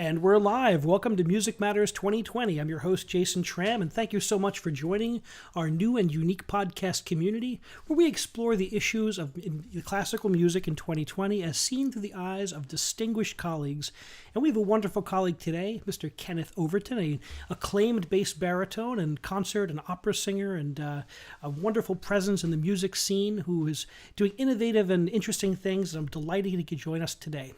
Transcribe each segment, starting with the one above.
And we're live. Welcome to Music Matters 2020. I'm your host, Jason Tramm, and thank you so much for joining our new and unique podcast community where we explore the issues of classical music in 2020 as seen through the eyes of distinguished colleagues. And we have a wonderful colleague today, Mr. Kenneth Overton, an acclaimed bass baritone and concert and opera singer and a wonderful presence in the music scene who is doing innovative and interesting things. I'm delighted he could join us today.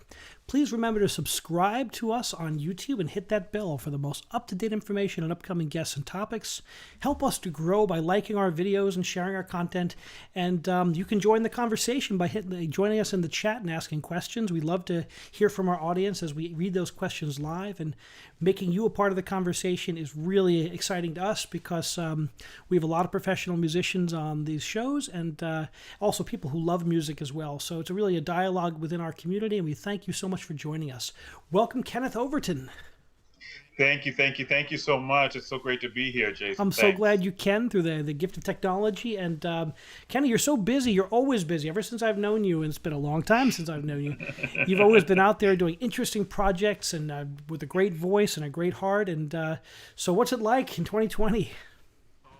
Please remember to subscribe to us on YouTube and hit that bell for the most up-to-date information on upcoming guests and topics. Help us to grow by liking our videos and sharing our content. And you can join the conversation by joining us in the chat and asking questions. We love to hear from our audience as we read those questions live. And making you a part of the conversation is really exciting to us because we have a lot of professional musicians on these shows and also people who love music as well. So it's really a dialogue within our community, and we thank you so much for joining us. Welcome, Kenneth Overton. Thank you so much. It's so great to be here, Jason. I'm so glad you can through the gift of technology. And Kenny, you're so busy. You're always busy. Ever since I've known you, and it's been a long time since I've known you, you've always been out there doing interesting projects and with a great voice and a great heart. And so what's it like in 2020?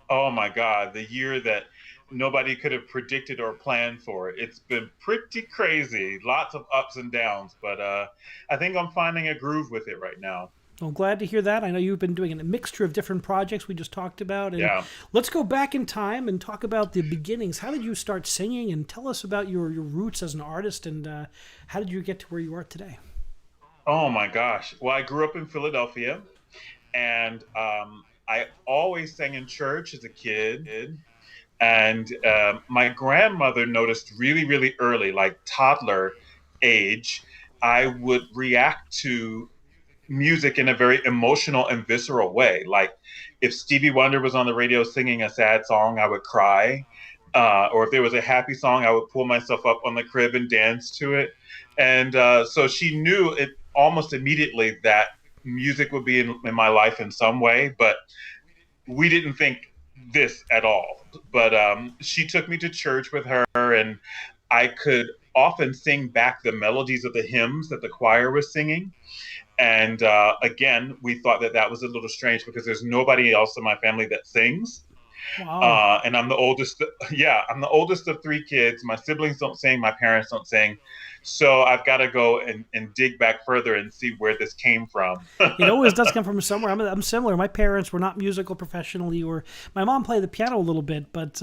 Oh, my God. The year that nobody could have predicted or planned for. It's been pretty crazy. Lots of ups and downs. But I think I'm finding a groove with it right now. Well, glad to hear that. I know you've been doing a mixture of different projects we just talked about. And yeah. Let's go back in time and talk about the beginnings. How did you start singing? And tell us about your roots as an artist and how did you get to where you are today? Oh, my gosh. Well, I grew up in Philadelphia, and I always sang in church as a kid. And my grandmother noticed really, really early, like toddler age, I would react to music in a very emotional and visceral way. Like if Stevie Wonder was on the radio singing a sad song, I would cry. Or if there was a happy song, I would pull myself up on the crib and dance to it. And so she knew it almost immediately that music would be in my life in some way, but we didn't think this at all. But she took me to church with her, and I could often sing back the melodies of the hymns that the choir was singing. And again, we thought that was a little strange because there's nobody else in my family that sings. Wow. And I'm the oldest. Yeah, I'm the oldest of three kids. My siblings don't sing. My parents don't sing. So I've got to go and dig back further and see where this came from. It always does come from somewhere. I'm similar. My parents were not musical professionally, or my mom played the piano a little bit, but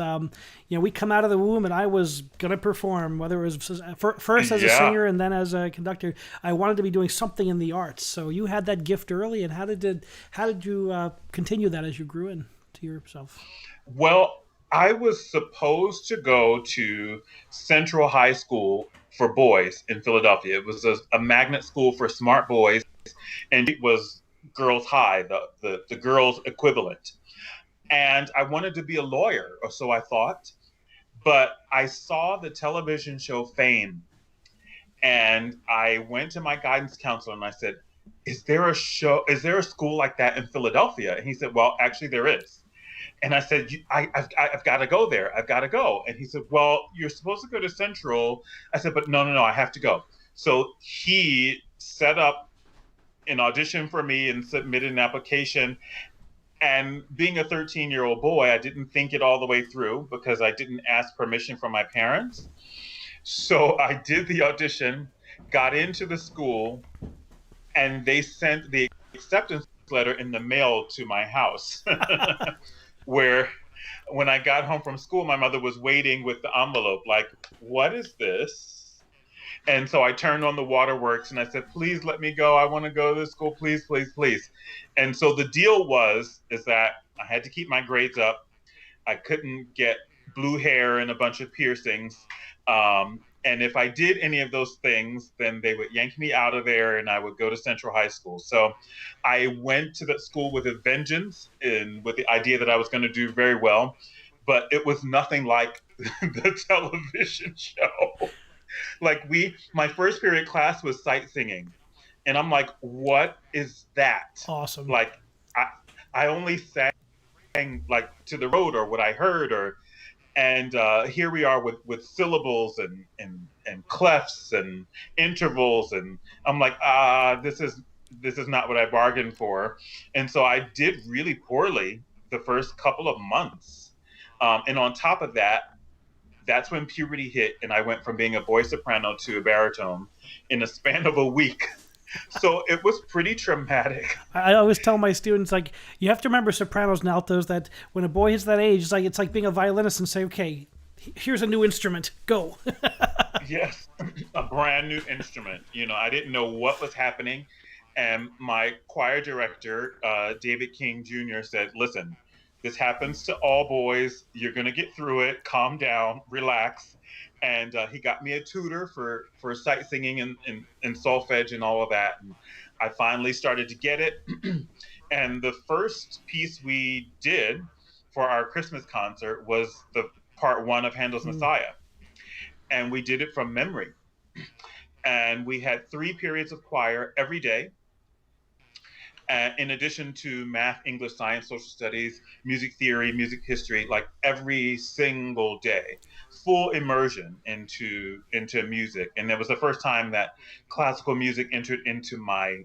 we come out of the womb, and I was gonna perform, whether it was first as a Yeah. singer and then as a conductor. I wanted to be doing something in the arts. So you had that gift early, and how did you continue that as you grew into yourself? Well, I was supposed to go to Central High School for boys in Philadelphia. It was a magnet school for smart boys, and it was girls' high, the girls' equivalent. And I wanted to be a lawyer, or so I thought. But I saw the television show Fame, and I went to my guidance counselor and I said, "Is there a show? Is there a school like that in Philadelphia?" And he said, "Well, actually, there is." And I said, I've got to go there. I've got to go. And he said, "Well, you're supposed to go to Central." I said, "But no, no, no, I have to go." So he set up an audition for me and submitted an application. And being a 13-year-old boy, I didn't think it all the way through because I didn't ask permission from my parents. So I did the audition, got into the school, and they sent the acceptance letter in the mail to my house. Where when I got home from school, my mother was waiting with the envelope, like, "What is this?" And so I turned on the waterworks and I said, "Please let me go. I want to go to this school. Please, please, please." And so the deal is that I had to keep my grades up. I couldn't get blue hair and a bunch of piercings. And if I did any of those things, then they would yank me out of there and I would go to Central High School. So I went to that school with a vengeance and with the idea that I was going to do very well. But it was nothing like the television show. Like my first period class was sight singing. And I'm like, what is that? Awesome. Like, I, I only sang like to the road or what I heard or and here we are with syllables and clefs and intervals and I'm like this is not what I bargained for, and so I did really poorly the first couple of months, and on top of that, that's when puberty hit and I went from being a boy soprano to a baritone in a span of a week. So it was pretty traumatic. I always tell my students, like, you have to remember sopranos and altos, that when a boy hits that age, it's like being a violinist and say, okay, here's a new instrument, go. Yes, a brand new instrument. I didn't know what was happening. And my choir director, David King Jr., said, "Listen, this happens to all boys. You're going to get through it. Calm down, relax." And he got me a tutor for sight singing and solfege and all of that. And I finally started to get it. And the first piece we did for our Christmas concert was the part one of Handel's Messiah, and we did it from memory. And we had 3 periods of choir every day, in addition to math, English, science, social studies, music theory, music history, like every single day, full immersion into music. And it was the first time that classical music entered into my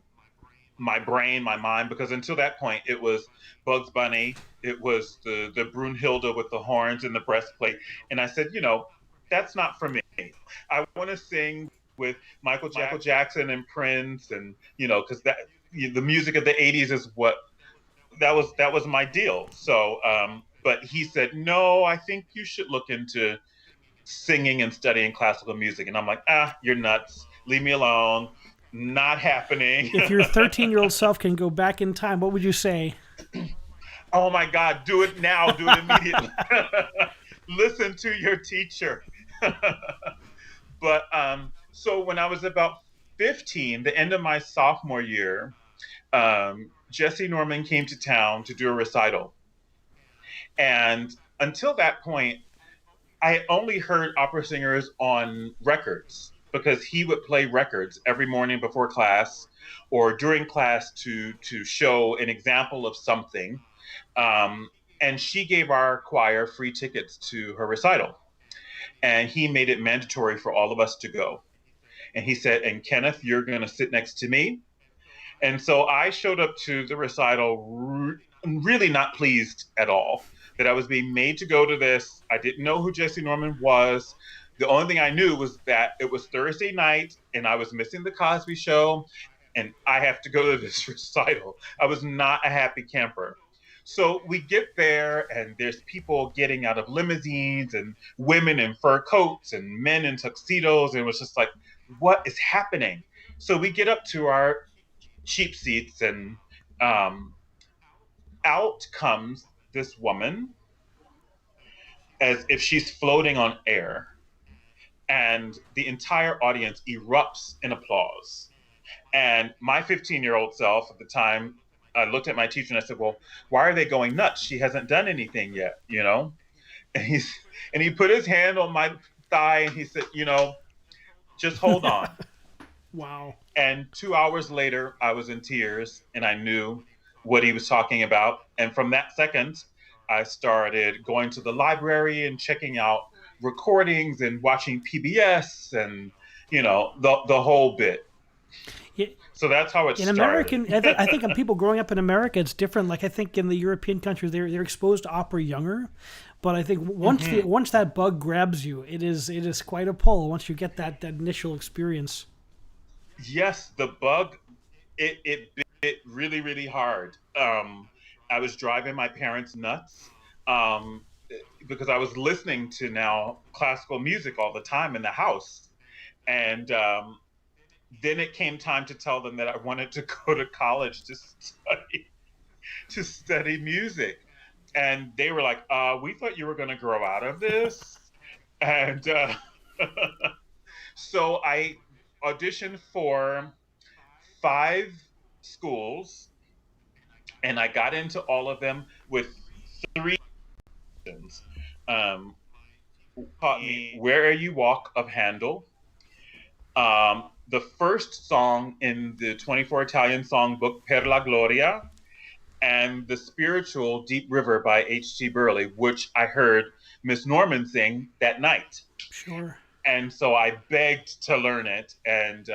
brain, my mind, because until that point it was Bugs Bunny, it was the Brunhilde with the horns and the breastplate, and I said, that's not for me. I want to sing with Michael Jackson and Prince, and because that the music of the '80s is what that was my deal. So, but he said, "No, I think you should look into singing and studying classical music," and I'm like, "You're nuts. Leave me alone. Not happening." If your 13-year-old self can go back in time, what would you say? Oh my God, do it now. Do it immediately. Listen to your teacher. But so when I was about 15, the end of my sophomore year, Jesse Norman came to town to do a recital. And until that point, I only heard opera singers on records because he would play records every morning before class or during class to show an example of something. Um, and she gave our choir free tickets to her recital. And he made it mandatory for all of us to go. And he said, "And Kenneth, you're going to sit next to me." And so I showed up to the recital really not pleased at all that I was being made to go to this. I didn't know who Jesse Norman was. The only thing I knew was that it was Thursday night and I was missing the Cosby Show and I have to go to this recital. I was not a happy camper. So we get there, and there's people getting out of limousines, and women in fur coats, and men in tuxedos. And it was just like, what is happening? So we get up to our cheap seats, and um, out comes this woman as if she's floating on air. And the entire audience erupts in applause. And my 15-year-old self at the time, I looked at my teacher and I said, well, why are they going nuts? She hasn't done anything yet, you know? And he put his hand on my thigh and he said, just hold on. Wow. And 2 hours later, I was in tears and I knew what he was talking about. And from that second, I started going to the library and checking out recordings and watching PBS and, the whole bit. Yeah. So that's how it In started. American, I think in people growing up in America, it's different. Like I think in the European countries, they're exposed to opera younger, but I think once that bug grabs you, it is quite a pull. Once you get that initial experience. Yes, the bug, it bit really, really hard. I was driving my parents nuts um, because I was listening to now classical music all the time in the house. And then it came time to tell them that I wanted to go to college to study music. And they were like, we thought you were going to grow out of this. And so I auditioned for 5 schools and I got into all of them with 3 um, taught me Where Are You Walk of Handel. The first song in the 24 Italian songbook, Per la Gloria, and the spiritual Deep River by H.G. Burley, which I heard Miss Norman sing that night. Sure. And so I begged to learn it. And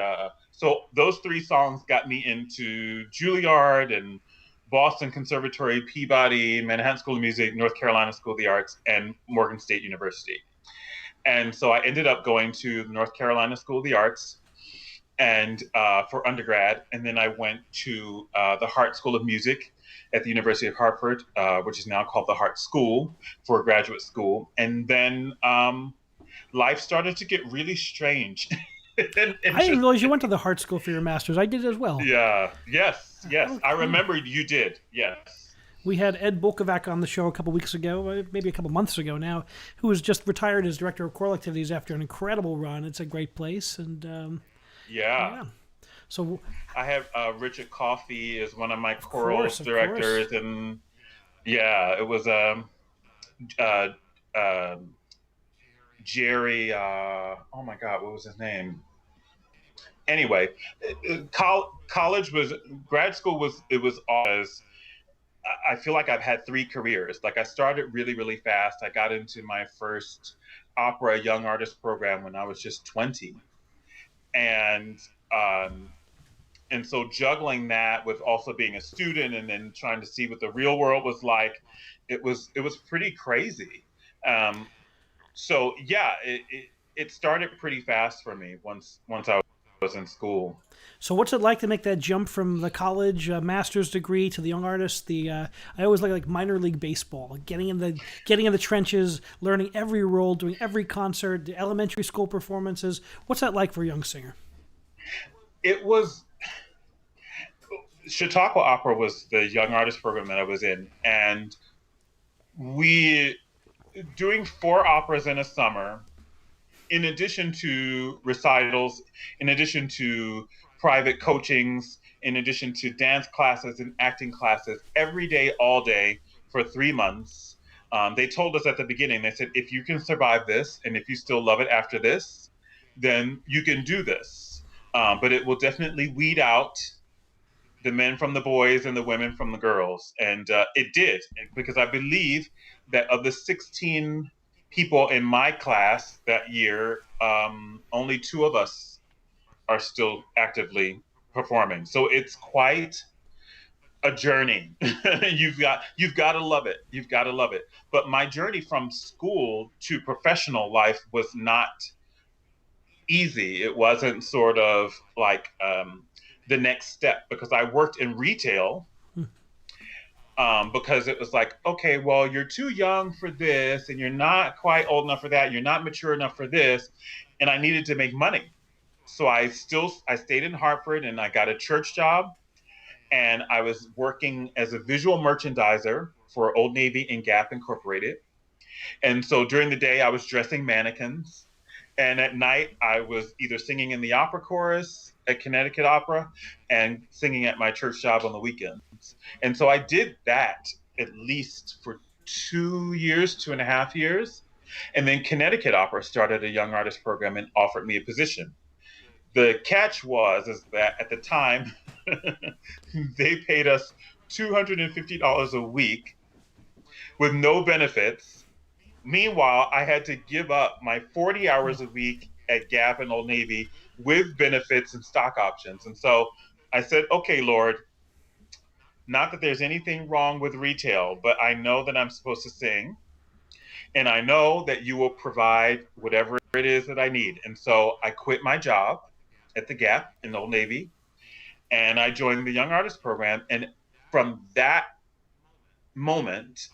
so those 3 songs got me into Juilliard and Boston Conservatory, Peabody, Manhattan School of Music, North Carolina School of the Arts, and Morgan State University. And so I ended up going to the North Carolina School of the Arts and for undergrad, and then I went to the Hart School of Music at the University of Hartford, which is now called the Hart School for graduate school. And then life started to get really strange. I didn't realize you went to the Hart School for your master's. I did as well. Yeah. Yes. Yes. Oh, I cool. remember you did. Yes. We had Ed Bulkovac on the show a couple weeks ago, maybe a couple months ago now, who was just retired as director of choral activities after an incredible run. It's a great place, and Yeah. So I have Richard Coffey is one of my choral of directors, and yeah, it was uh, Jerry. Oh my God, what was his name? Anyway, college was grad school was it was always. I feel like I've had 3 careers. Like I started really, really fast. I got into my first opera young artist program when I was just 20, and um, and so juggling that with also being a student and then trying to see what the real world was like, it was pretty crazy. Um, so yeah, it started pretty fast for me once I was in school. So what's it like to make that jump from the college master's degree to the young artist? I always like minor league baseball, getting in the trenches, learning every role, doing every concert, the elementary school performances. What's that like for a young singer? It was Chautauqua Opera was the young artist program that I was in, and we doing 4 operas in a summer, in addition to recitals, in addition to private coachings, in addition to dance classes and acting classes, every day, all day for 3 months. They told us at the beginning, they said, if you can survive this and if you still love it after this, then you can do this. But it will definitely weed out the men from the boys and the women from the girls. And it did, because I believe that of the 16 people in my class that year, only 2 of us are still actively performing. So it's quite a journey. You've got to love it. You've got to love it. But my journey from school to professional life was not easy. It wasn't sort of like the next step, because I worked in retail, because it was like, okay, well, you're too young for this, and you're not quite old enough for that. You're not mature enough for this, and I needed to make money. So I stayed in Hartford, and I got a church job, and I was working as a visual merchandiser for Old Navy and Gap Incorporated. And so during the day, I was dressing mannequins. And at night, I was either singing in the opera chorus at Connecticut Opera and singing at my church job on the weekends. And so I did that at least for 2 years, 2.5 years. And then Connecticut Opera started a young artist program and offered me a position. The catch is that at the time, they paid us $250 a week with no benefits. Meanwhile, I had to give up my 40 hours a week at Gap and Old Navy with benefits and stock options. And so I said, okay, Lord, not that there's anything wrong with retail, but I know that I'm supposed to sing. And I know that you will provide whatever it is that I need. And so I quit my job at the Gap in Old Navy, and I joined the Young Artist Program. And from that moment,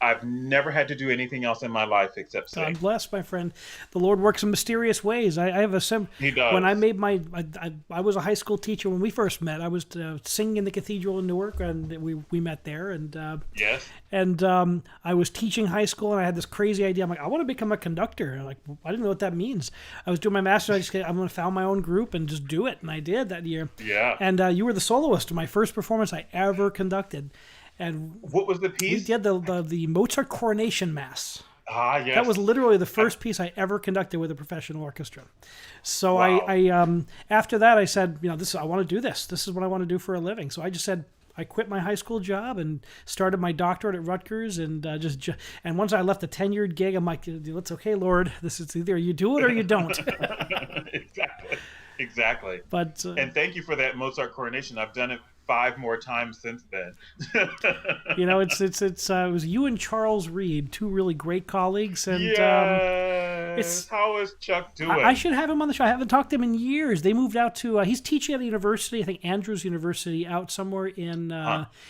I've never had to do anything else in my life except sing. I'm blessed, my friend. The Lord works in mysterious ways. I have a He does. When I made I was a high school teacher when we first met. I was singing in the cathedral in Newark, and we met there. And yes. And I was teaching high school, and I had this crazy idea. I'm like, I want to become a conductor. And I didn't know what that means. I was doing my master's. I'm going to found my own group and just do it. And I did that year. Yeah. And you were the soloist of my first performance I ever conducted. And what was the piece? We did the Mozart Coronation Mass. Ah, yes. That was literally the first piece I ever conducted with a professional orchestra. So wow. I after that I said, I want to do this. This is what I want to do for a living. So I just said I quit my high school job and started my doctorate at Rutgers, and and once I left a tenured gig, I'm like, it's okay, Lord. This is either you do it or you don't. Exactly. But and thank you for that Mozart Coronation. I've done it 5 more times since then. It was you and Charles Reed, 2 really great colleagues, and how is Chuck doing? I should have him on the show. I haven't talked to him in years. They moved out to he's teaching at a university, I think Andrews University, out somewhere in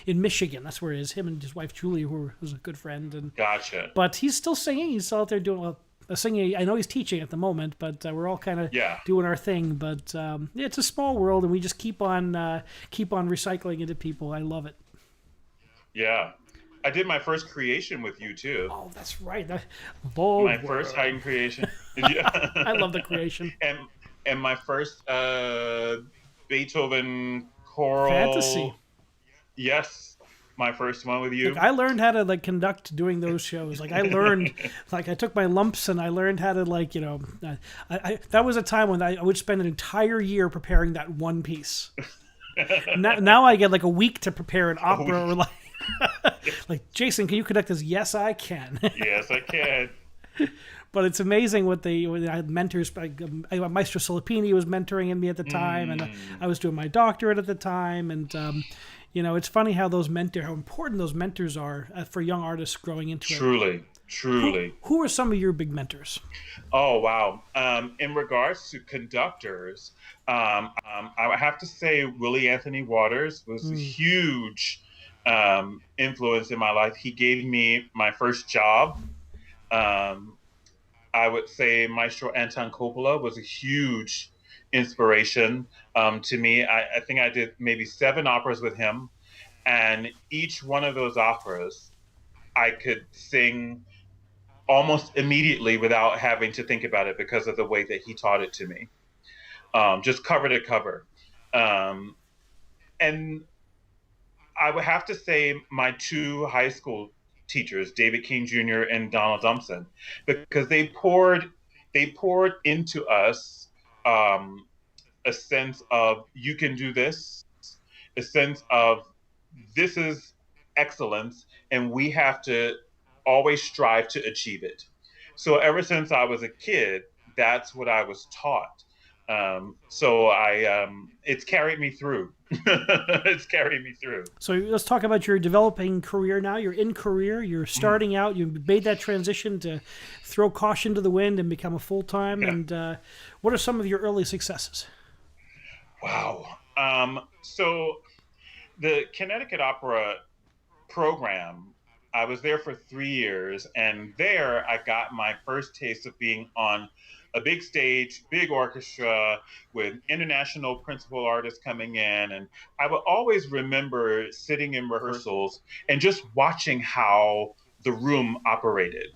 Michigan. That's where it is. Him and his wife Julie, who was a good friend. And gotcha. But he's still singing. He's still out there doing singing. I know he's teaching at the moment, but we're all kind of doing our thing. But it's a small world, and we just keep on recycling into people. I love it. Yeah, I did my first creation with you too. Oh, that's right. My first Haydn creation. I love the creation. And my first Beethoven choral fantasy. Yes. My first one with you. I learned how to conduct doing those shows. I learned, I took my lumps and I learned how to that was a time when I would spend an entire year preparing that one piece. now I get a week to prepare an opera or Jason, can you conduct this? Yes, I can. Yes, I can. But it's amazing what I had mentors. Maestro Solipini was mentoring me at the time, and I was doing my doctorate at the time, and it's funny how important those mentors are for young artists growing into it. Truly. Who are some of your big mentors? Oh, wow. In regards to conductors, I would have to say Willie Anthony Waters was a huge influence in my life. He gave me my first job. I would say Maestro Anton Coppola was a huge inspiration to me. I think I did maybe 7 operas with him, and each one of those operas I could sing almost immediately without having to think about it because of the way that he taught it to me, just cover to cover. And I would have to say my 2 high school teachers, David King Jr. and Donald Dumpson, because they poured into us a sense of you can do this, a sense of this is excellence, and we have to always strive to achieve it. So ever since I was a kid, that's what I was taught. So it's carried me through. It's carried me through. So let's talk about your developing career now. You're in career. You're Mm, starting out. You made that transition to throw caution to the wind and become a full time. yeah. And what are some of your early successes? Wow. So the Connecticut Opera program, I was there for 3 years, and there I got my first taste of being on a big stage, big orchestra with international principal artists coming in. And I would always remember sitting in rehearsals and just watching how the room operated.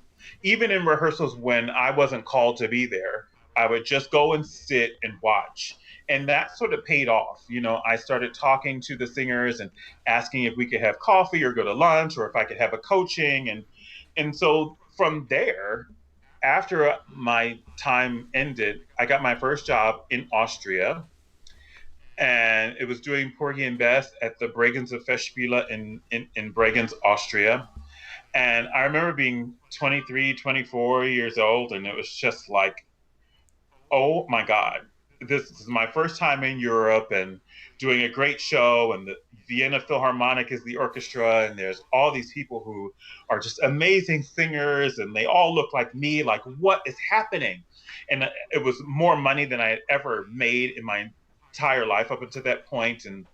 Even in rehearsals when I wasn't called to be there, I would just go and sit and watch. And that sort of paid off. I started talking to the singers and asking if we could have coffee or go to lunch or if I could have a coaching. And so from there, after my time ended, I got my first job in Austria, and it was doing Porgy and Bess at the Bregenzer Festspiele in Bregenz, Austria. And I remember being 23, 24 years old, and it was just like, oh my God, this is my first time in Europe and doing a great show. And the Vienna Philharmonic is the orchestra, and there's all these people who are just amazing singers, and they all look like me. Like, what is happening? And it was more money than I had ever made in my entire life up until that point. And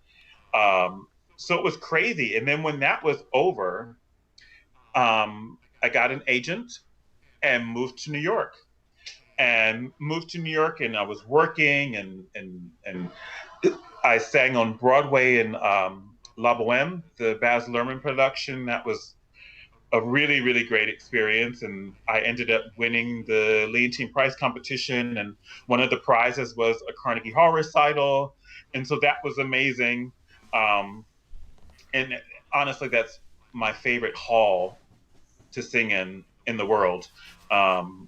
so it was crazy. And then when that was over, I got an agent and moved to New York and I was working and I sang on Broadway in La Boheme, the Baz Luhrmann production. That was a really, really great experience. And I ended up winning the Leontine Prize competition. And one of the prizes was a Carnegie Hall recital. And so that was amazing. Um, and honestly, that's my favorite hall to sing in the world. Um,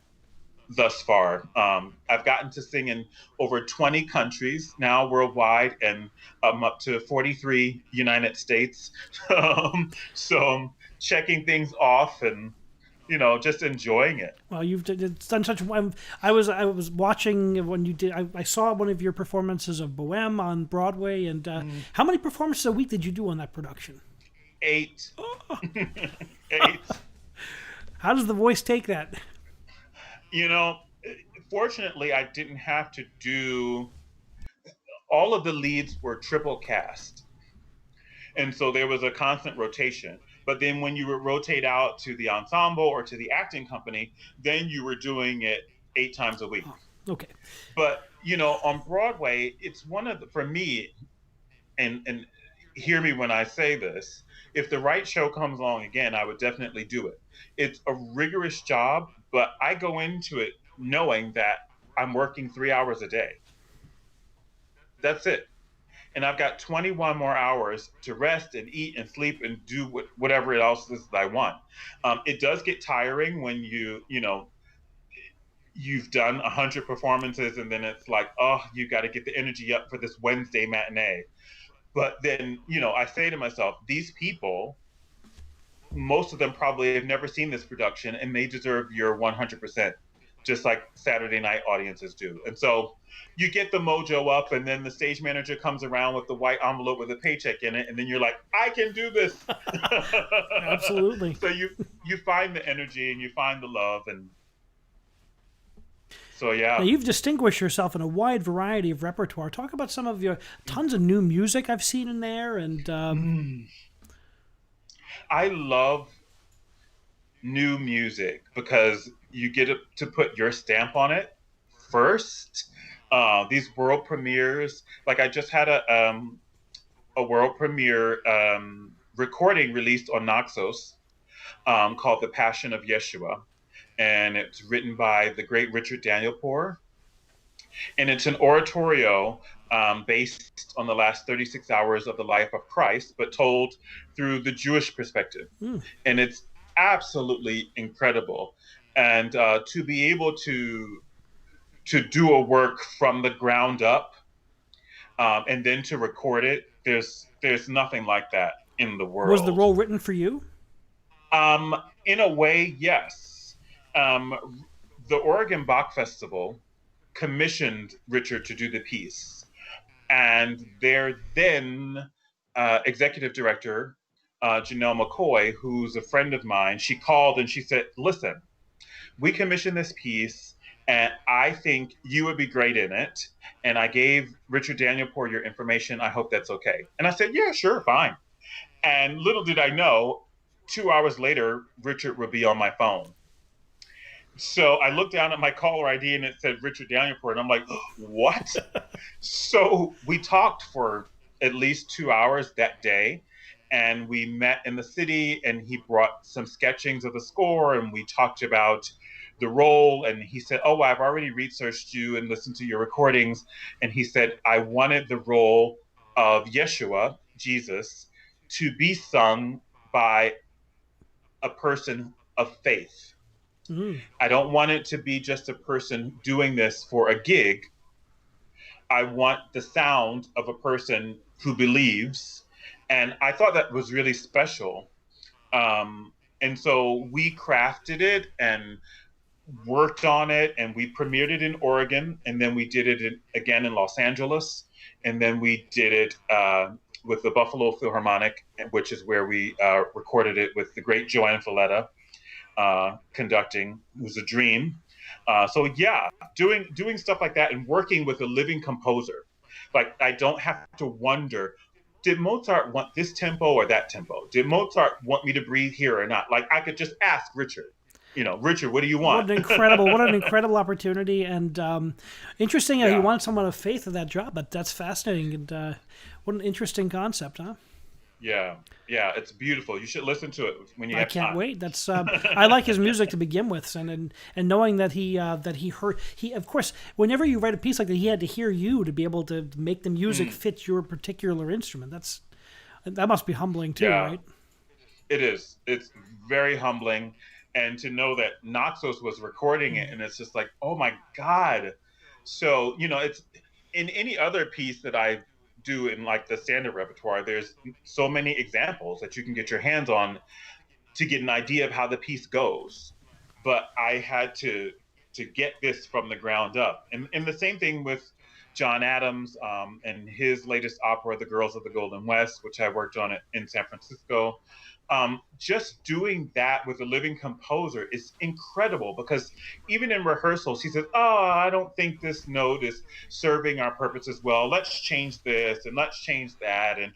thus far. I've gotten to sing in over 20 countries now worldwide, and I'm up to 43 United States. So I'm checking things off and just enjoying it. Well, you've done such. I was watching when you did. I saw one of your performances of Bohème on Broadway, and how many performances a week did you do on that production? 8. 8. How does the voice take that? You know, Fortunately, I didn't have to do all of the leads were triple cast. And so there was a constant rotation. But then when you would rotate out to the ensemble or to the acting company, then you were doing it 8 times a week. Oh, okay. But, on Broadway, it's one of the, for me, and hear me when I say this, if the right show comes along again, I would definitely do it. It's a rigorous job, but I go into it knowing that I'm working 3 hours a day. That's it. And I've got 21 more hours to rest and eat and sleep and do whatever else is that I want. It does get tiring when you've done 100 performances and then it's like, oh, you got to get the energy up for this Wednesday matinee. But then, I say to myself, these people, most of them probably have never seen this production and they deserve your 100%, just like Saturday night audiences do. And so you get the mojo up, and then the stage manager comes around with the white envelope with a paycheck in it, and then you're like, I can do this. Absolutely. So you find the energy and you find the love, and so yeah. Now, you've distinguished yourself in a wide variety of repertoire. Talk about some of your tons of new music I've seen in there, and I love new music because you get to put your stamp on it first. These world premieres, like I just had a world premiere recording released on Naxos called "The Passion of Yeshua," and it's written by the great Richard Danielpour, and it's an oratorio based on the last 36 hours of the life of Christ, but told through the Jewish perspective. And it's absolutely incredible. And to be able to do a work from the ground up and then to record it, there's nothing like that in the world. Was the role written for you? In a way, yes. The Oregon Bach Festival commissioned Richard to do the piece. And their then executive director, Janelle McCoy, who's a friend of mine, she called and she said, listen, we commissioned this piece and I think you would be great in it. And I gave Richard Danielpour your information. I hope that's okay. And I said, yeah, sure, fine. And little did I know, 2 hours later, Richard would be on my phone. So I looked down at my caller ID and it said Richard Danielpour. And I'm like, what? So we talked for at least 2 hours that day. And we met in the city and he brought some sketchings of the score and we talked about the role. And he said, oh, I've already researched you and listened to your recordings. And he said, I wanted the role of Yeshua, Jesus, to be sung by a person of faith. Mm-hmm. I don't want it to be just a person doing this for a gig. I want the sound of a person who believes. And I thought that was really special. And so we crafted it and worked on it, and we premiered it in Oregon, and then we did it again in Los Angeles, and then we did it with the Buffalo Philharmonic, which is where we recorded it with the great Joanne Falletta conducting. It was a dream. So yeah, doing stuff like that and working with a living composer. Like I don't have to wonder, did Mozart want this tempo or that tempo? Did Mozart want me to breathe here or not? Like I could just ask Richard, Richard, what do you want? What an incredible opportunity, and interesting how you want someone of faith in that job. But that's fascinating, and what an interesting concept, huh? Yeah, it's beautiful. You should listen to it when you have time. I can't wait. That's I like his music to begin with, and knowing that he heard of course whenever you write a piece like that, he had to hear you to be able to make the music fit your particular instrument. That must be humbling too, right? It is. It's very humbling. And to know that Naxos was recording it, and it's just like, oh my God. So, it's in any other piece that I do in like the standard repertoire, there's so many examples that you can get your hands on to get an idea of how the piece goes. But I had to get this from the ground up. And the same thing with John Adams and his latest opera, The Girls of the Golden West, which I worked on it in San Francisco. Just doing that with a living composer is incredible, because even in rehearsals, he says, oh, I don't think this note is serving our purposes well. Let's change this and let's change that. And,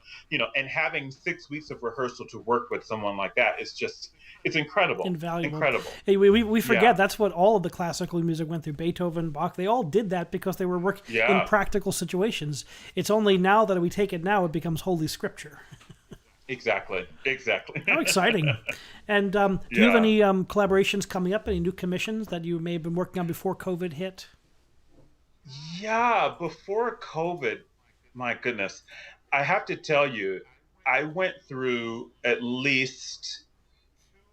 and having 6 weeks of rehearsal to work with someone like that is just, it's incredible. Invaluable. Incredible. Hey, we forget that's what all of the classical music went through. Beethoven, Bach, they all did that because they were working in practical situations. It's only now that we take it now, it becomes holy scripture. Exactly. How exciting. And do you have any collaborations coming up, any new commissions that you may have been working on before COVID hit? Yeah, before COVID, my goodness, I have to tell you, I went through at least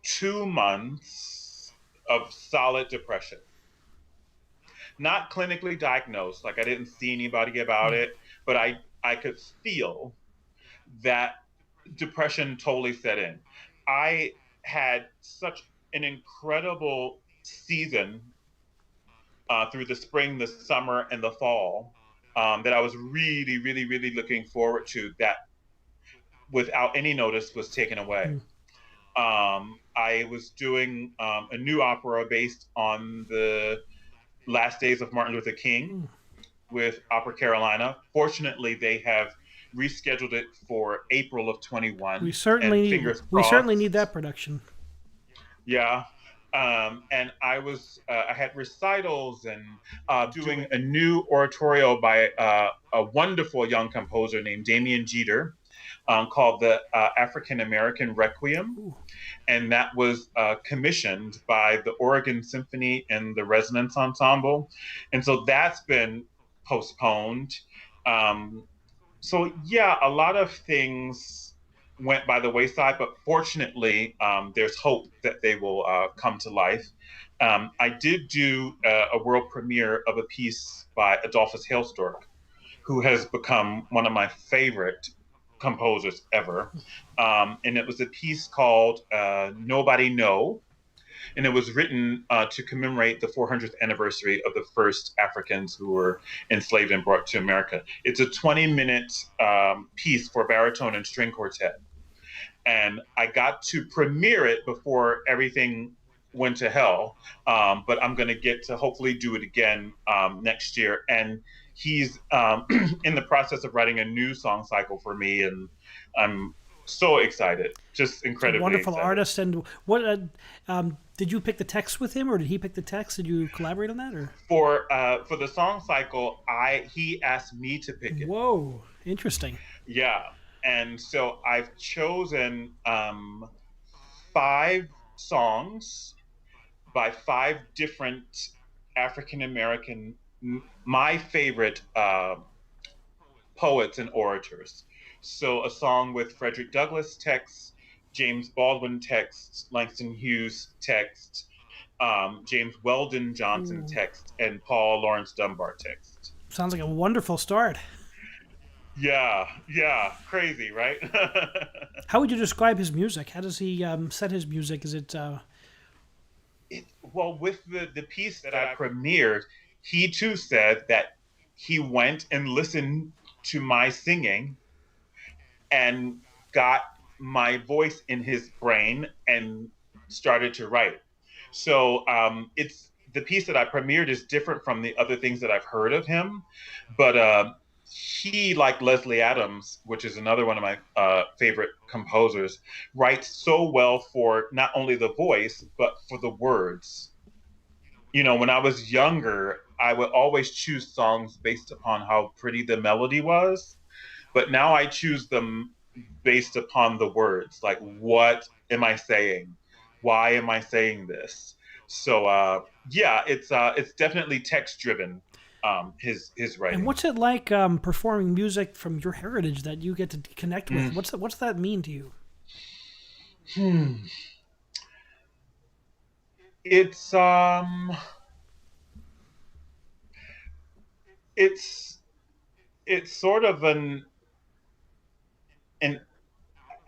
2 months of solid depression. Not clinically diagnosed, like I didn't see anybody about it, but I could feel that depression totally set in. I had such an incredible season through the spring, the summer, and the fall that I was really, really, really looking forward to, that without any notice was taken away. I was doing a new opera based on the last days of Martin Luther King with Opera Carolina. Fortunately, they have rescheduled it for April of 21. We certainly need that production. Yeah. And I had recitals and doing a new oratorio by a wonderful young composer named Damian Jeter called the African-American Requiem. Ooh. And that was commissioned by the Oregon Symphony and the Resonance Ensemble. And so that's been postponed. So yeah, a lot of things went by the wayside, but fortunately, there's hope that they will come to life. I did do a world premiere of a piece by Adolphus Hailstork, who has become one of my favorite composers ever. And it was a piece called Nobody Know, and it was written to commemorate the 400th anniversary of the first Africans who were enslaved and brought to America. It's a 20-minute piece for baritone and string quartet, and I got to premiere it before everything went to hell. But I'm going to get to hopefully do it again next year. And he's in the process of writing a new song cycle for me, and I'm so excited, just It's a incredibly wonderful excited. artist. And what did you pick the text with him, or did he pick the text? Did you collaborate on that, or? For the song cycle, I he asked me to pick it. Whoa, interesting. Yeah, and so I've chosen 5 songs by 5 different African American, my favorite poets and orators. So a song with Frederick Douglass text, James Baldwin text, Langston Hughes text, James Weldon Johnson Ooh, text, and Paul Laurence Dunbar text. sounds like a wonderful start. Yeah, yeah, crazy, right? How would you describe his music? How does he set his music? Is it Well, with the piece that I premiered, he too said that he went and listened to my singing and got my voice in his brain and started to write. So it's the piece that I premiered is different from the other things that I've heard of him, but he, like Leslie Adams, which is another one of my favorite composers, writes so well for not only the voice but for the words. You know, when I was younger, I would always choose songs based upon how pretty the melody was, but now I choose them based upon the words. Like, what am I saying? Why am I saying this? So, yeah, it's definitely text driven. His and writing. what's it like performing music from your heritage that you get to connect with? Mm. What's that mean to you? Hmm. It's it's it's sort of an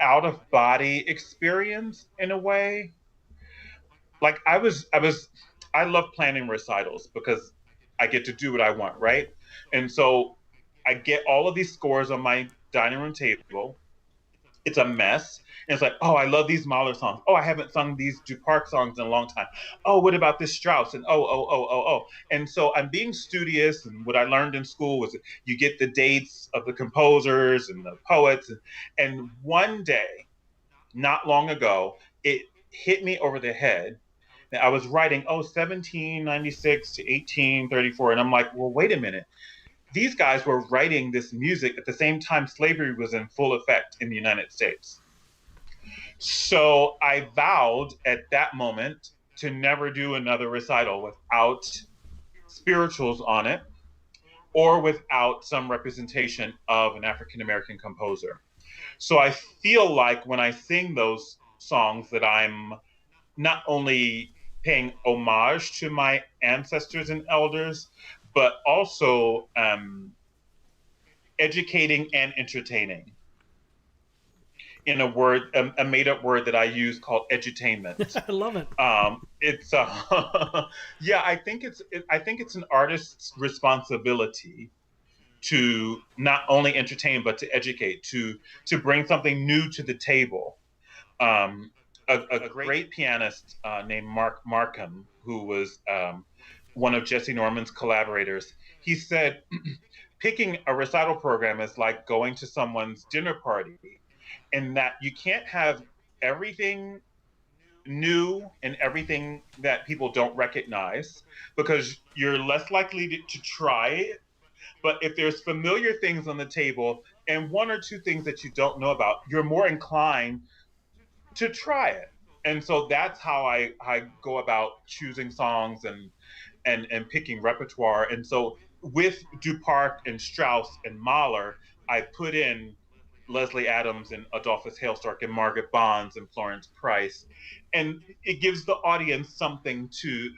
out of body experience in a way. Like I love planning recitals because I get to do what I want, right? And so I get all of these scores on my dining room table. It's a mess. And it's like, oh, I love these Mahler songs. Oh, I haven't sung these Duparc songs in a long time. Oh, what about this Strauss? And oh. And so I'm being studious. And what I learned in school was you get the dates of the composers and the poets. And one day, not long ago, it hit me over the head. I was writing, 1796 to 1834. And I'm like, well, wait a minute. These guys were writing this music at the same time slavery was in full effect in the United States. So I vowed at that moment to never do another recital without spirituals on it or without some representation of an African American composer. So I feel like when I sing those songs that I'm not only paying homage to my ancestors and elders, but also educating and entertaining in a word, a made up word that I use called edutainment. I love it. It's yeah, I think it's an artist's responsibility to not only entertain but to educate, to bring something new to the table. Um, a great pianist named Mark Markham, who was one of Jesse Norman's collaborators, he said, picking a recital program is like going to someone's dinner party, in that you can't have everything new and everything that people don't recognize because you're less likely to try it. But if there's familiar things on the table and 1 or 2 things that you don't know about, you're more inclined to try it. And so that's how I go about choosing songs and picking repertoire. And so with Duparc and Strauss and Mahler, I put in Leslie Adams and Adolphus Hailstork and Margaret Bonds and Florence Price. And it gives the audience something to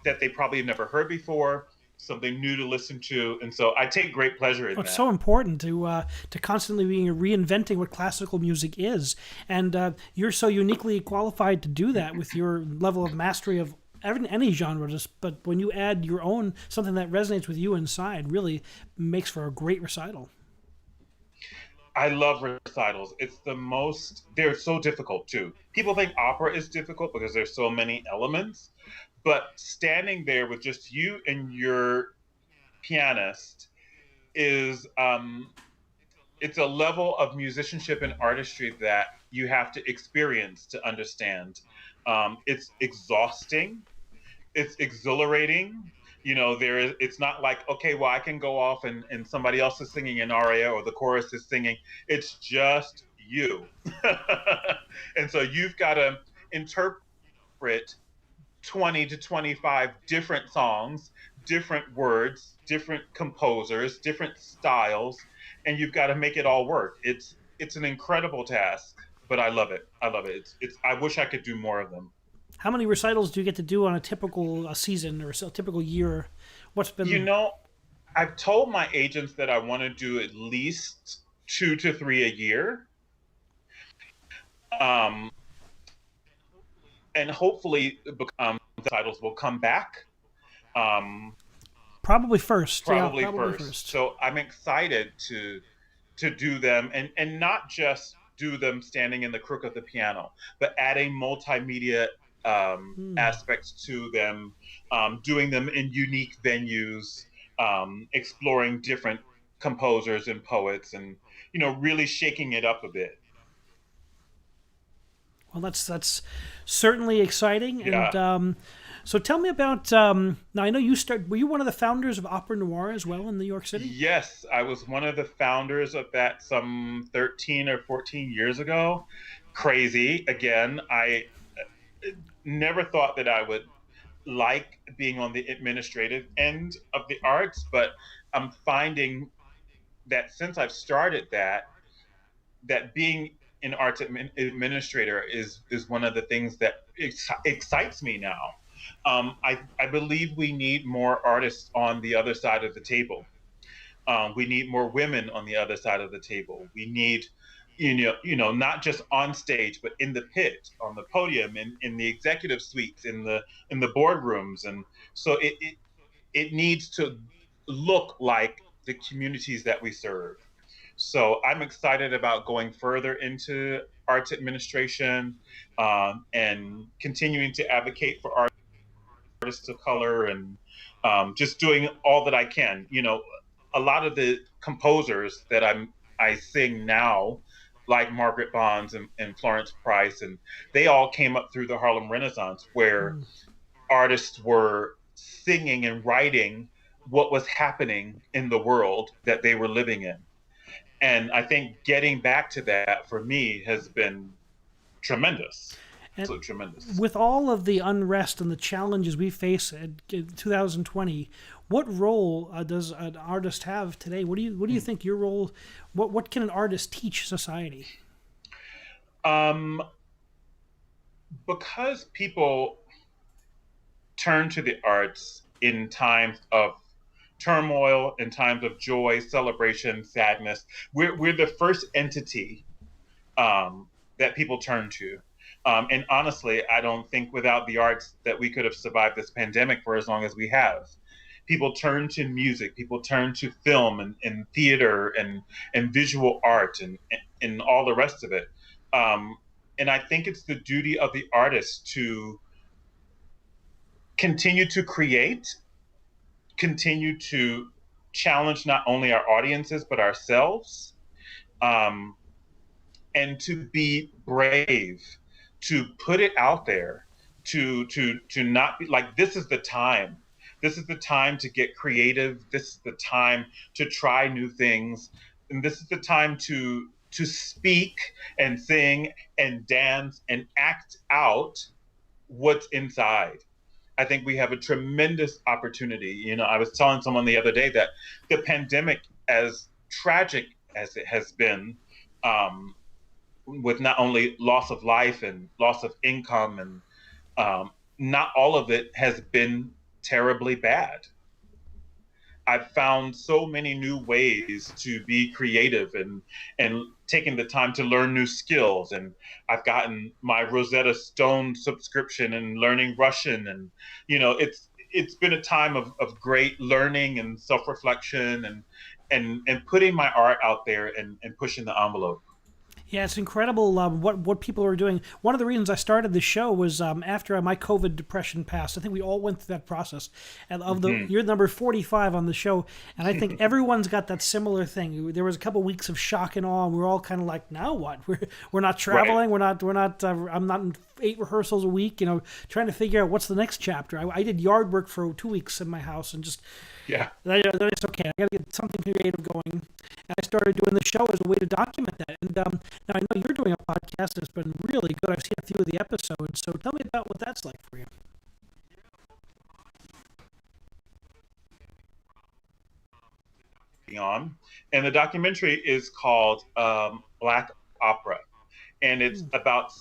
that they probably have never heard before, something new to listen to, and so I take great pleasure in Well, it's that. so important to constantly being reinventing what classical music is, and you're so uniquely qualified to do that with your level of mastery of any genre. But when you add your own something that resonates with you inside, really makes for a great recital. I love recitals. It's the most, they're so difficult too. People think opera is difficult because there's so many elements, but standing there with just you and your pianist is, it's a level of musicianship and artistry that you have to experience to understand. It's exhausting, it's exhilarating. It's not like, okay, well, I can go off and somebody else is singing an aria or the chorus is singing. It's just you. And so you've got to interpret 20 to 25 different songs, different words, different composers, different styles, and you've got to make it all work. It's an incredible task, but I love it. I love it. It's I wish I could do more of them. How many recitals do you get to do on a typical season or a typical year? What's You been know, I've told my agents that I want to do at least 2 to 3 a year. Um, and hopefully the titles will come back. Um, probably first? Yeah, Probably probably first. first. So I'm excited to do them, and not just do them standing in the crook of the piano, but adding multimedia aspects to them, doing them in unique venues, exploring different composers and poets, and really shaking it up a bit. Well, that's certainly exciting. And Yeah. so, tell me about. Now, I know you start. Were you one of the founders of Opera Noir as well in New York City? Yes, I was one of the founders of that some 13 or 14 years ago. Crazy. Again, I never thought that I would like being on the administrative end of the arts, but I'm finding that since I've started that being an arts administrator is one of the things that excites me now. I believe we need more artists on the other side of the table. We need more women on the other side of the table. We need, not just on stage, but in the pit, on the podium, in the executive suites, in the boardrooms, and so it needs to look like the communities that we serve. So I'm excited about going further into arts administration, and continuing to advocate for artists of color, and just doing all that I can. A lot of the composers that I sing now, like Margaret Bonds and Florence Price, and they all came up through the Harlem Renaissance, where artists were singing and writing what was happening in the world that they were living in. And I think getting back to that for me has been tremendous. And Absolutely tremendous. with all of the unrest and the challenges we face in 2020, what role does an artist have today? What do you think your role? What can an artist teach society? Um, because people turn to the arts in times of turmoil, in times of joy, celebration, sadness, we're the first entity that people turn to. And honestly, I don't think without the arts that we could have survived this pandemic for as long as we have. People turn to music, people turn to film and theater and visual art and all the rest of it. Um, and I think it's the duty of the artist to continue to create, continue to challenge not only our audiences, but ourselves. Um, and to be brave, to put it out there, to not be like, this is the time. This is the time to get creative. This is the time to try new things, and this is the time to speak and sing and dance and act out what's inside. I think we have a tremendous opportunity. I was telling someone the other day that the pandemic, as tragic as it has been, um, with not only loss of life and loss of income, and not all of it has been terribly bad. I've found so many new ways to be creative and taking the time to learn new skills. And I've gotten my Rosetta Stone subscription and learning Russian. And, it's been a time of great learning and self-reflection and putting my art out there and pushing the envelope. Yeah, it's incredible what people are doing. One of the reasons I started the show was after my COVID depression passed. I think we all went through that process. And Mm-hmm. you're number 45 on the show, and I think everyone's got that similar thing. There was a couple weeks of shock and awe, and we're all kind of like, now what? We're not Right. traveling. We're not. I'm not in 8 rehearsals a week. Trying to figure out what's the next chapter. I did yard work for 2 weeks in my house, and just Yeah. then it's okay. I got to get something creative going. And I started doing the show as a way to document that. And now I know you're doing a podcast that's been really good. I've seen a few of the episodes. So tell me about what that's like for you. On. And the documentary is called Black Opera. And it's about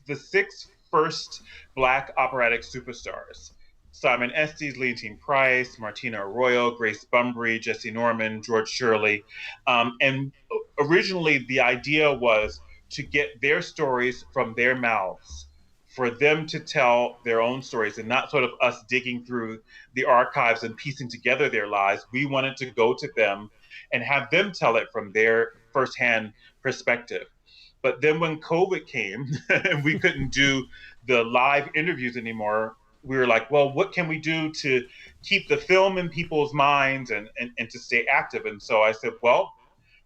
the six first Black operatic superstars. Simon Estes, Leontine Price, Martina Arroyo, Grace Bumbry, Jesse Norman, George Shirley. And originally, the idea was to get their stories from their mouths, for them to tell their own stories and not sort of us digging through the archives and piecing together their lives. We wanted to go to them and have them tell it from their firsthand perspective. But then when COVID came and we couldn't do the live interviews anymore, we were like, well, what can we do to keep the film in people's minds and to stay active? And so I said, well,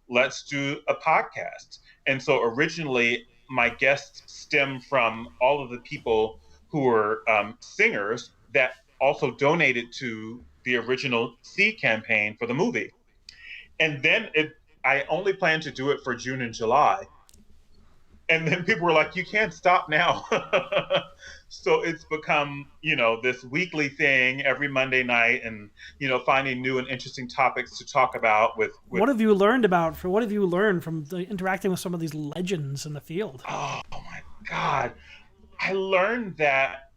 let's do a podcast. And so originally, my guests stem from all of the people who were singers that also donated to the original Seed campaign for the movie. And then I only planned to do it for June and July. And then people were like, you can't stop now. So it's become, this weekly thing every Monday night and, finding new and interesting topics to talk about with What have you learned from interacting with some of these legends in the field? oh my God. I learned that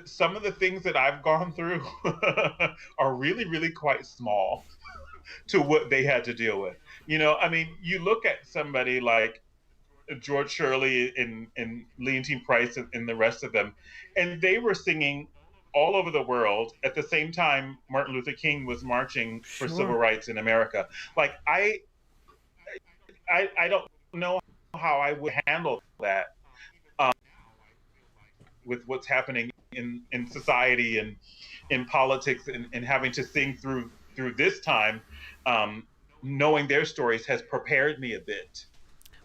some of the things that I've gone through are really, really quite small to what they had to deal with. I mean, you look at somebody like George Shirley and Leontine Price and the rest of them, and they were singing all over the world at the same time Martin Luther King was marching for civil Sure. rights in America. Like I don't know how I would handle that um, with what's happening in society and in politics and having to sing through this time. Um, Knowing their stories has prepared me a bit.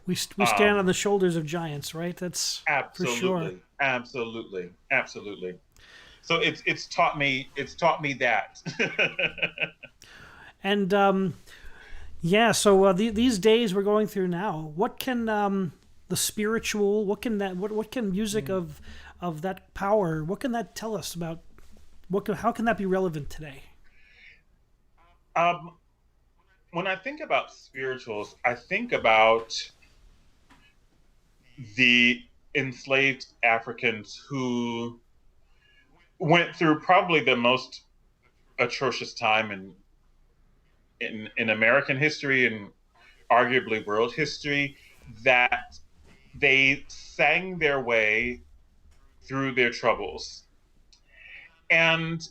We stand on Um, the shoulders of giants, right? That's for sure. Absolutely, absolutely, absolutely. So it's taught me that. And yeah, so these days we're going through now. What can the spiritual? What can music of that power? What can that tell us about? How can that be relevant today? um, when I think about spirituals, I think about the enslaved Africans who went through probably the most atrocious time in American history and arguably world history, that they sang their way through their troubles. And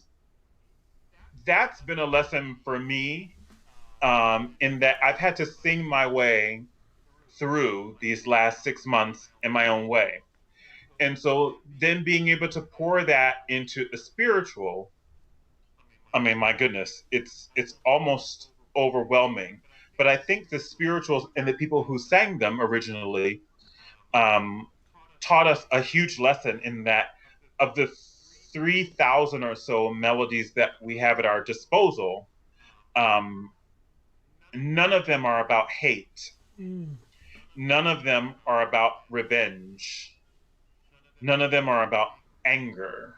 that's been a lesson for me, in that I've had to sing my way through these last 6 months in my own way. And so then being able to pour that into a spiritual, I mean, my goodness, it's almost overwhelming. But I think the spirituals and the people who sang them originally um, taught us a huge lesson in that of the 3,000 or so melodies that we have at our disposal, um, none of them are about hate. Mm. None of them are about revenge. None of them are about anger.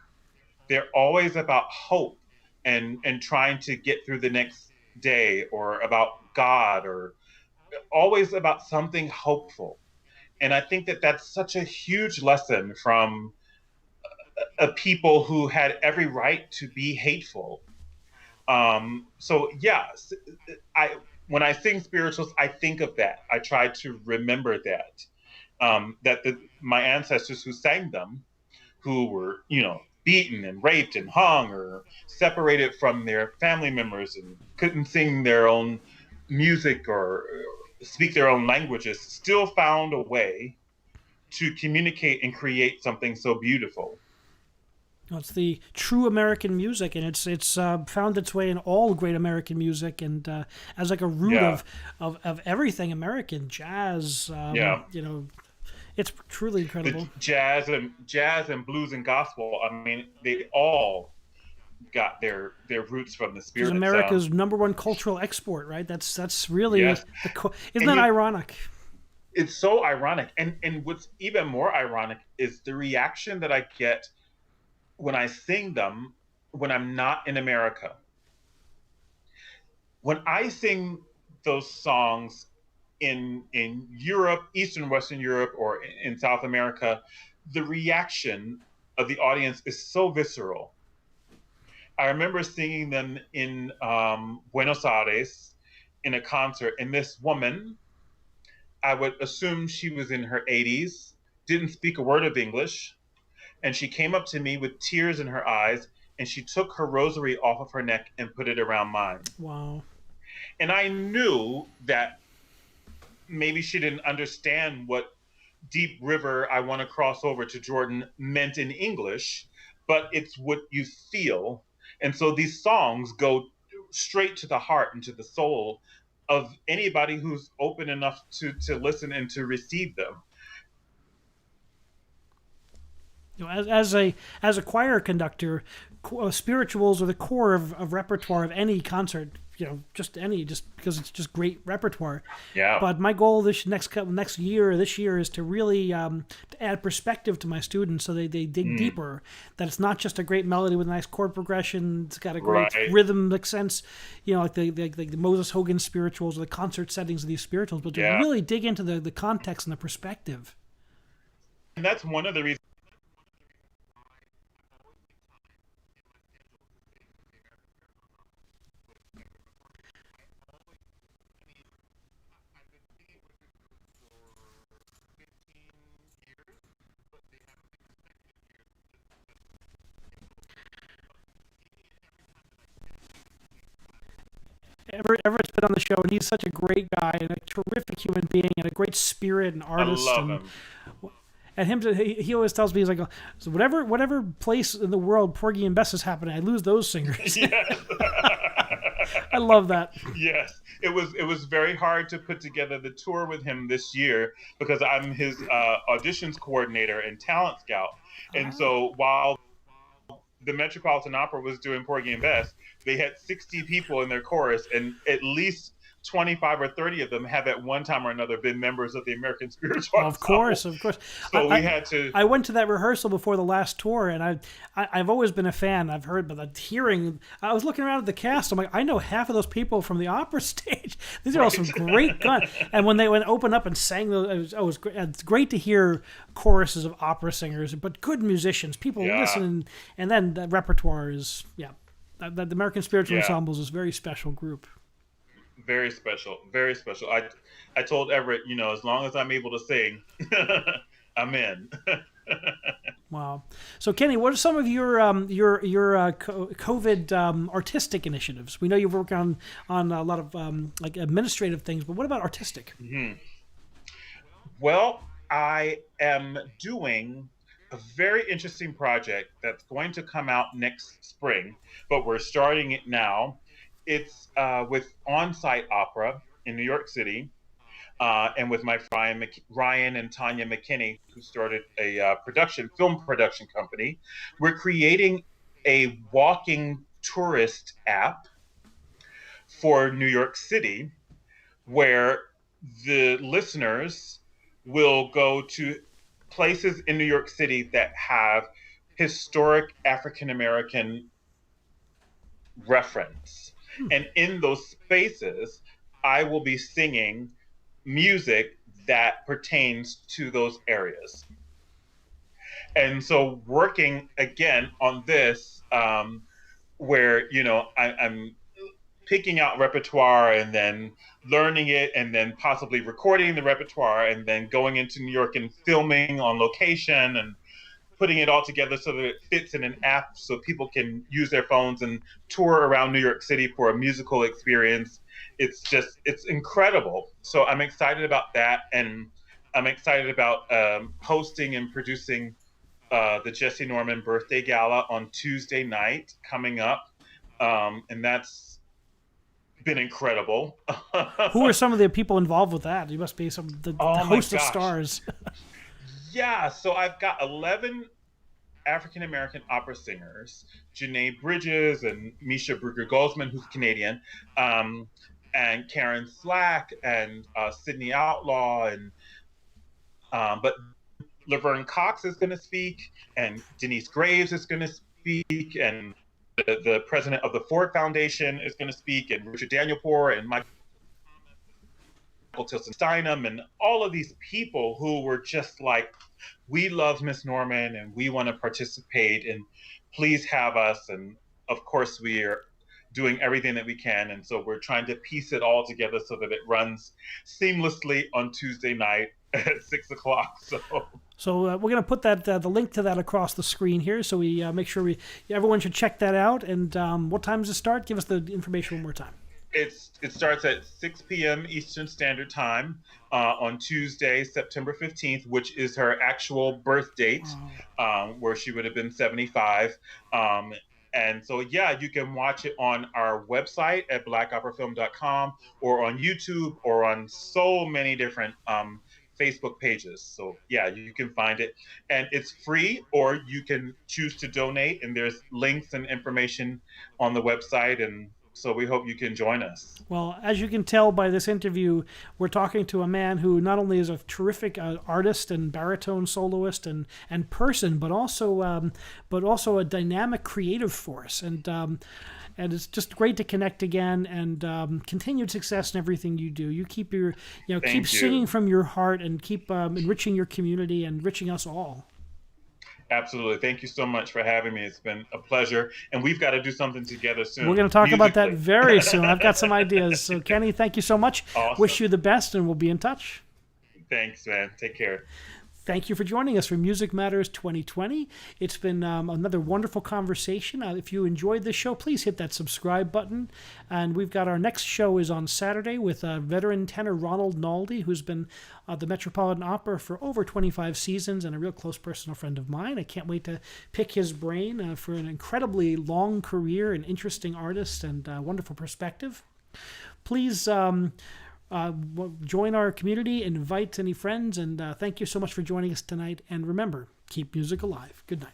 They're always about hope and trying to get through the next day, or about God, or always about something hopeful. And I think that that's such a huge lesson from a people who had every right to be hateful. So yeah, I when I sing spirituals, I think of that. I try to remember that my ancestors who sang them, who were beaten and raped and hung or separated from their family members and couldn't sing their own music or speak their own languages, still found a way to communicate and create something so beautiful. It's the true American music, and it's found its way in all great American music, and as like a root Yeah, of everything American jazz. yeah. It's truly The incredible. jazz and blues and gospel. I mean, they all got their roots from the It's spirits. America's number one cultural export, right? That's really Yes, isn't and that ironic? it's so ironic. And what's even more ironic is the reaction that I get when I sing them when I'm not in America. When I sing those songs in Europe, Eastern Western Europe, or in South America, the reaction of the audience is so visceral. I remember singing them in Buenos Aires in a concert, and this woman, I would assume she was in her 80s, didn't speak a word of English, and she came up to me with tears in her eyes, and she took her rosary off of her neck and put it around mine. Wow. And I knew that maybe she didn't understand what Deep River, I Want to Cross Over to Jordan meant in English, but it's what you feel. And so these songs go straight to the heart and to the soul of anybody who's open enough to listen and to receive them. As a choir conductor, spirituals are the core of repertoire of any concert. Just because it's just great repertoire. Yeah. But my goal this year is to really to add perspective to my students, so they dig deeper. That it's not just a great melody with a nice chord progression. It's got a great Right. rhythmic sense, like the Moses Hogan spirituals or the concert settings of these spirituals. But to Yeah. really dig into the context and the perspective. And that's one of the reasons. Everett's been on the show, and he's such a great guy and a terrific human being and a great spirit and I artist. love And him. he always tells me, he's like, so whatever place in the world Porgy and Bess is happening, I lose those singers. Yes. I love that. Yes, it was very hard to put together the tour with him this year because I'm his auditions coordinator and talent scout. And Ah. so while the Metropolitan Opera was doing Porgy and Bess, they had 60 people in their chorus, and at least 25 or 30 of them have at one time or another been members of the American Spiritual Of course, Ensemble. of course. So I, we had to. I went to that rehearsal before the last tour, and I've always been a fan. I've heard, but hearing, I was looking around at the cast. I'm like, I know half of those people from the opera stage. These are all some great guns. And when they went open up and sang those, it was great. It's great to hear choruses of opera singers, but good musicians, people Yeah. listen, and then the repertoire is The American Spiritual Yeah. Ensemble is a very special group. Very special, very special. I told Everett, as long as I'm able to sing, I'm in. Wow. So, Kenny, what are some of your COVID artistic initiatives? We know you've worked on a lot of like administrative things, but what about artistic? Well, I am doing a very interesting project that's going to come out next spring, but we're starting it now. It's with on-site opera in New York City, and with my friend Ryan and Tanya McKinney, who started a film production company. We're creating a walking tourist app for New York City, where the listeners will go to places in New York City that have historic African American reference. And in those spaces, I will be singing music that pertains to those areas. And so, working again on this, where I'm picking out repertoire and then learning it and then possibly recording the repertoire and then going into New York and filming on location and putting it all together so that it fits in an app so people can use their phones and tour around New York City for a musical experience. It's incredible. So I'm excited about that. And I'm excited about hosting and producing the Jesse Norman Birthday Gala on Tuesday night coming up. And that's been incredible. Who are some of the people involved with that? You must be the Oh my host of gosh. stars. Yeah, so I've got 11 African American opera singers, Janae Bridges and Misha Brugger Goldsman, who's Canadian, and Karen Slack and Sydney Outlaw, and but Laverne Cox is going to speak, and Denise Graves is going to speak, and the president of the Ford Foundation is going to speak, and Richard Danielpour and Michael Tilson Steinem, and all of these people who were just like, we love Miss Norman and we want to participate and please have us. And of course, we are doing everything that we can. And so we're trying to piece it all together so that it runs seamlessly on Tuesday night at 6 o'clock. So we're going to put that the link to that across the screen here, so we make sure everyone should check that out. And what time does it start? Give us the information one more time. It starts at 6 p.m. Eastern Standard Time on Tuesday, September 15th, which is her actual birth date, where she would have been 75. And so, yeah, you can watch it on our website at blackoperafilm.com or on YouTube or on so many different Facebook pages. So, yeah, you can find it. And it's free, or you can choose to donate. And there's links and information on the website. And so we hope you can join us. Well, as you can tell by this interview, we're talking to a man who not only is a terrific artist and baritone soloist and person, but also a dynamic creative force. And it's just great to connect again, and continued success in everything you do. You keep keep singing from your heart, and keep enriching your community and enriching us all. Absolutely. Thank you so much for having me. It's been a pleasure. And we've got to do something together soon. We're going to talk about that very soon. I've got some ideas. So, Kenny, thank you so much. Awesome. Wish you the best, and we'll be in touch. Thanks, man. Take care. Thank you for joining us for Music Matters 2020. It's been another wonderful conversation. If you enjoyed this show, please hit that subscribe button. And we've got our next show is on Saturday with veteran tenor Ronald Naldi, who's been at the Metropolitan Opera for over 25 seasons and a real close personal friend of mine. I can't wait to pick his brain for an incredibly long career, an interesting artist, and wonderful perspective. Please join our community, invite any friends, and thank you so much for joining us tonight. And remember, keep music alive. Good night.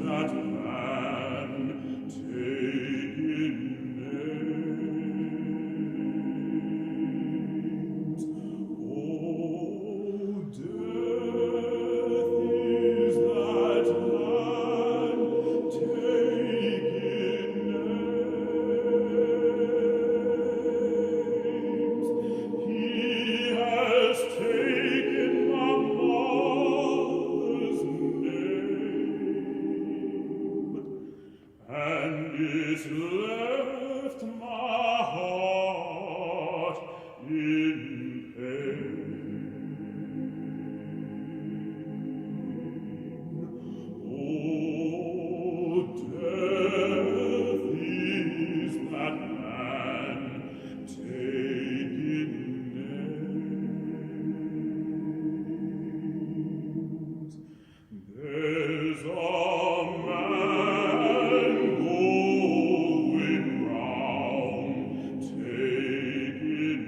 That left my heart in pain. Oh, death is that man taking names. There's a man going round taking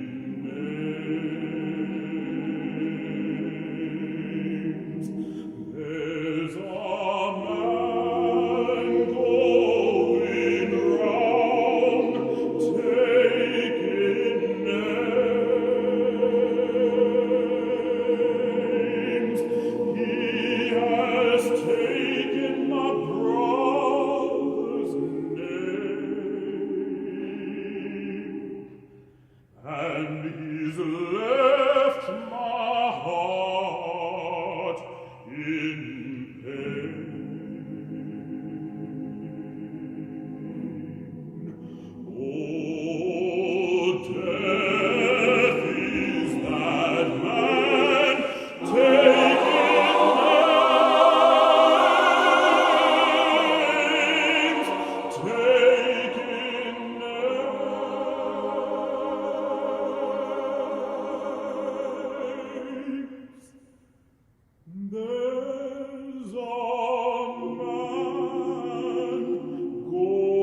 names. There's a man going round taking names. He has taken my brother's name, and he's left my heart in pain. Oh, death is that man taking names, taking names. There's a man going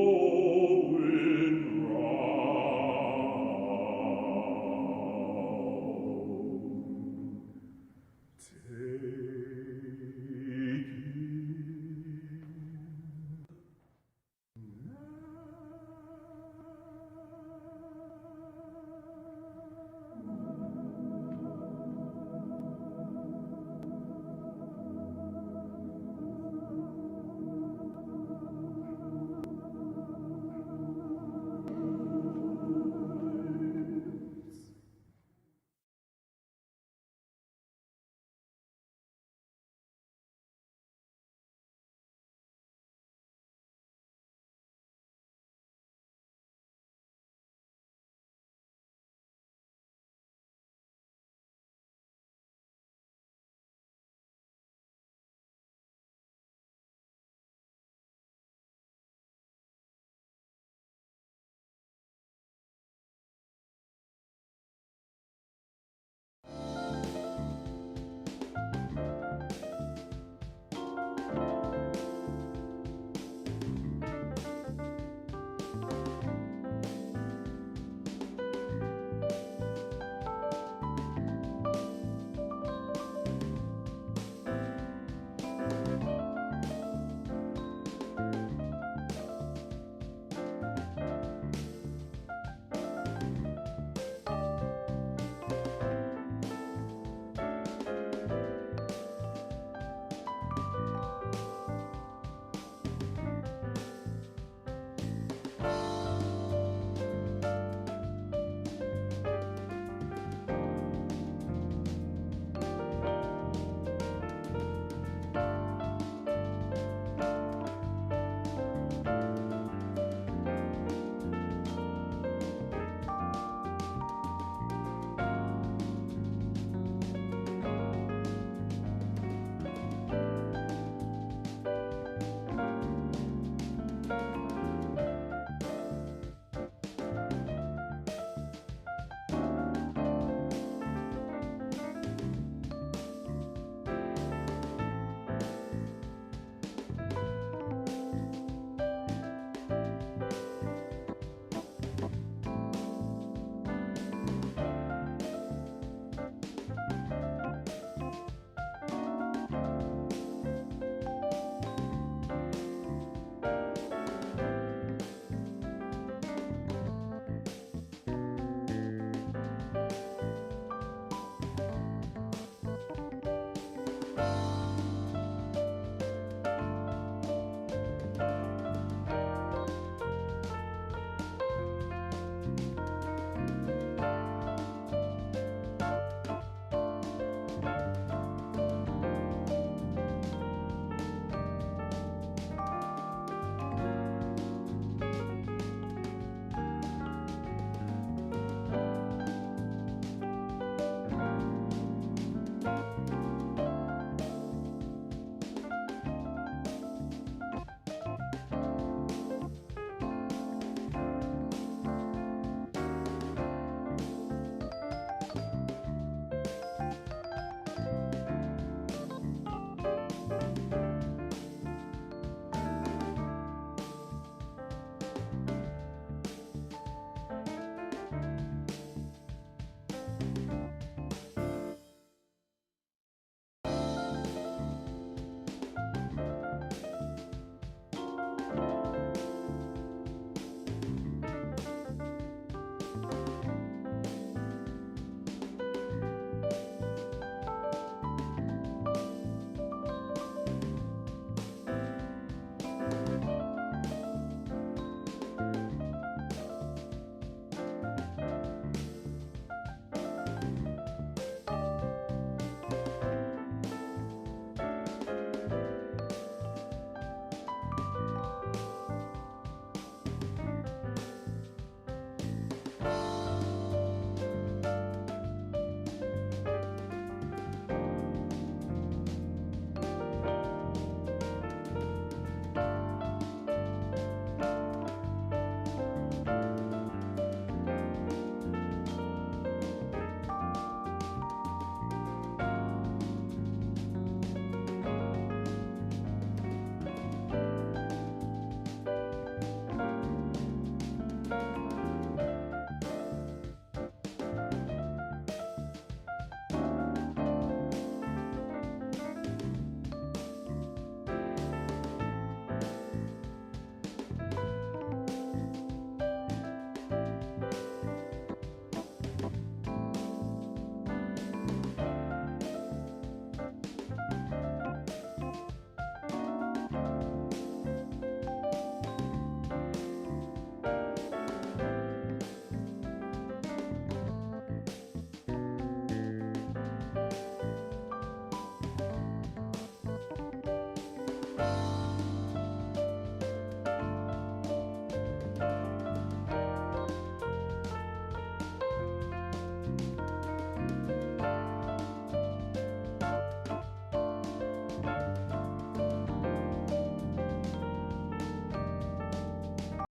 Bye.